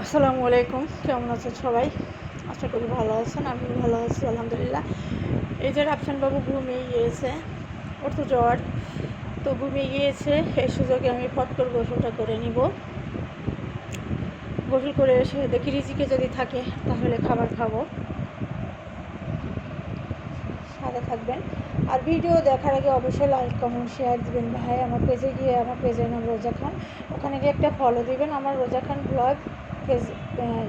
আসসালামু আলাইকুম, কেমন আছেন সবাই? আশা করি ভালো আছেন। আমি ভালো আছি আলহামদুলিল্লাহ। এই যে রাফসানবাবু ঘুমিয়ে গিয়েছে, ওর তো জ্বর, তো ঘুমিয়ে গিয়েছে। এই সুযোগে আমি ফট করে গোসলটা করে নিব। গোসল করে এসে দেখি রিজিকে যদি থাকে তাহলে খাবার খাবো। সাথে থাকবেন। আর ভিডিও দেখার আগে অবশ্যই লাইক কমেন্ট শেয়ার দিবেন ভাই। আমার পেজে গিয়ে, আমার পেজের নাম রোজা খান, ওখানে গিয়ে একটা ফলো দিবেন। আমার রোজা খান ব্লগ পেজ,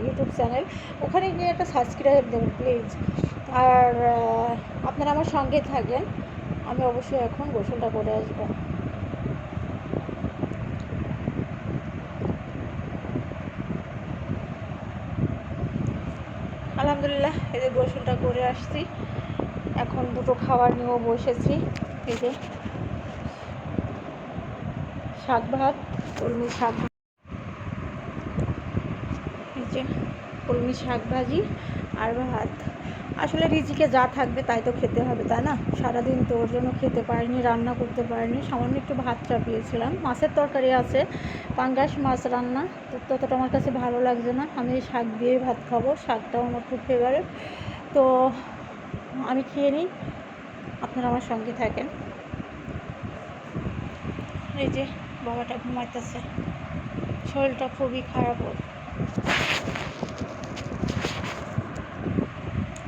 ইউটিউব চ্যানেল, ওখানে গিয়ে একটা সাবস্ক্রাইব দেবেন প্লিজ। আর আপনারা আমার সঙ্গে থাকেন। আমি অবশ্যই এখন গোসলটা করে আসবো। আলহামদুলিল্লাহ, এই যে গোসলটা করে আসছি, এখন দুটো খাবার নিয়েও বসেছি। এই যে শাক ভাত, কলমি শাক, এই যে কলমি শাক ভাজি আর ভাত। আসলে রিজিকে যা থাকবে তাই তো খেতে হবে, তাই না? সারাদিন তো ওর জন্য খেতে পারিনি, রান্না করতে পারিনি। সামান্য একটু ভাত চাপিয়েছিলাম, মাছের তরকারি আছে, পাঙ্গাস মাছ রান্না, তো ততটা আমার কাছে ভালো লাগছে না। আমি শাক দিয়েই ভাত খাবো, শাকটাও আমার খুব ফেভারিট। তো আমি খেয়ে নিই, আপনারা আমার সঙ্গে থাকেন। এই যে বাবাটা ঘুমাইতেছে, শরীরটা খুবই খারাপ ওর।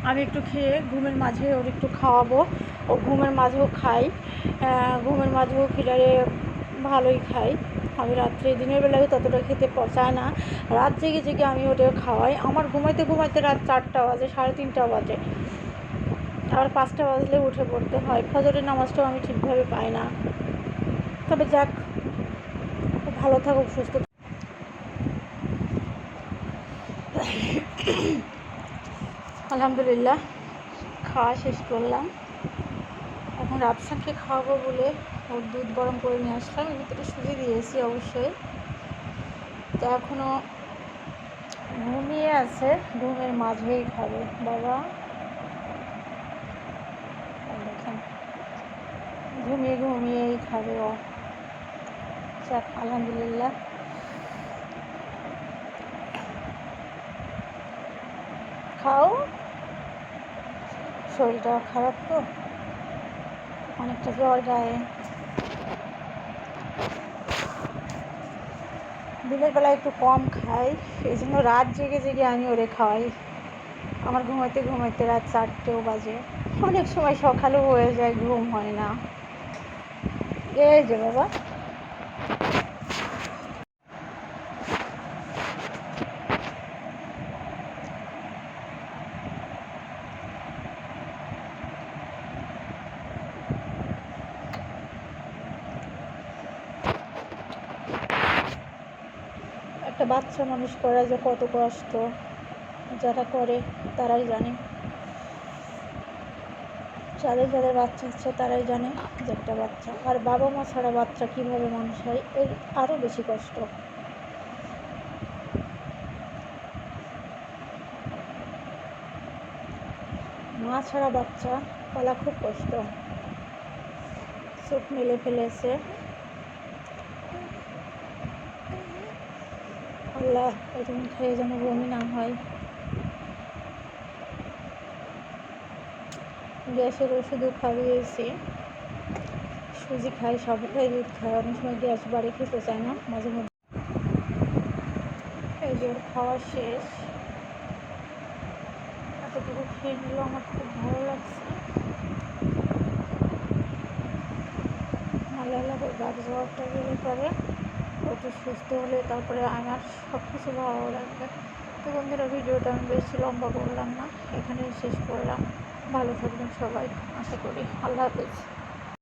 আমি একটু খেয়ে ঘুমের মাঝে ওর একটু খাওয়াবো। ও ঘুমের মাঝেও খাই, ঘুমের মাঝেও খিলারে ভালোই খাই। আমি রাত্রে দিনের বেলায় ততটা খেতে চায় না, রাত জেগে জেগে আমি ওটা খাওয়াই। আমার ঘুমাইতে ঘুমাইতে রাত 4টা বাজে, 3:30 বাজে, আবার 5টা বাজলে উঠে পড়তে হয়। ফজরের নামাজটাও আমি ঠিকভাবে পাই না। তবে যাক, ভালো থাকুক, সুস্থ। আলহামদুলিল্লাহ, খাওয়া শেষ করলাম। এখন রাফসানকে খাওয়াবো বলে ওর দুধ গরম করে নিয়ে আসলাম, এর ভিতরে সুজি দিয়েছি অবশ্যই। তো এখনও ঘুমিয়ে আছে, ঘুমের মাঝেই খাবে বাবা। দেখেন, ঘুমিয়ে ঘুমিয়েই খাবে ও। যাক আলহামদুলিল্লাহ। খাও, শরীরটা খারাপ তো, অনেকটা জ্বর গায়ে। দিনের বেলা একটু কম খাই, এই জন্য রাত জেগে জেগে আমি ওরে খাওয়াই। আমার ঘুমাইতে ঘুমাইতে রাত 4টেও বাজে, অনেক সময় সকালেও হয়ে যায়, ঘুম হয় না। এই যে বাবা, একটা বাচ্চা মানুষ করা যে কত কষ্ট, যারা করে তারাই জানে। যাদের যাদের বাচ্চা হচ্ছে তারাই জানে যে একটা বাচ্চা, আর বাবা মা ছাড়া বাচ্চা কীভাবে মানুষ হয়, এর আরও বেশি কষ্ট। মা ছাড়া বাচ্চা পালা খুব কষ্ট। চোখ মেলে ফেলেছে, আল্লাহ এরকম খেয়ে যেন বমি না হয়। গ্যাসের ওষুধও খাইয়েছি, সুজি খাই, সাবুটাই দুধ খাই, অনেক সময় গ্যাস বাড়ি খেতে চায় না মাঝে মধ্যে। এই যে খাওয়া শেষ, এতটুকু খেয়ে নিল, আমার খুব ভালো লাগছে। আল্লাহ বাদ জ্বরটা গেলে পরে একটু সুস্থ হলে তারপরে আমার সব কিছু ভালো লাগবে। তো বন্ধুরা, ভিডিওটা আমি বেশি লম্বা করলাম না, এখানে শেষ করলাম। ভালো থাকবেন সবাই, আশা করি। আল্লাহ হাফেজ।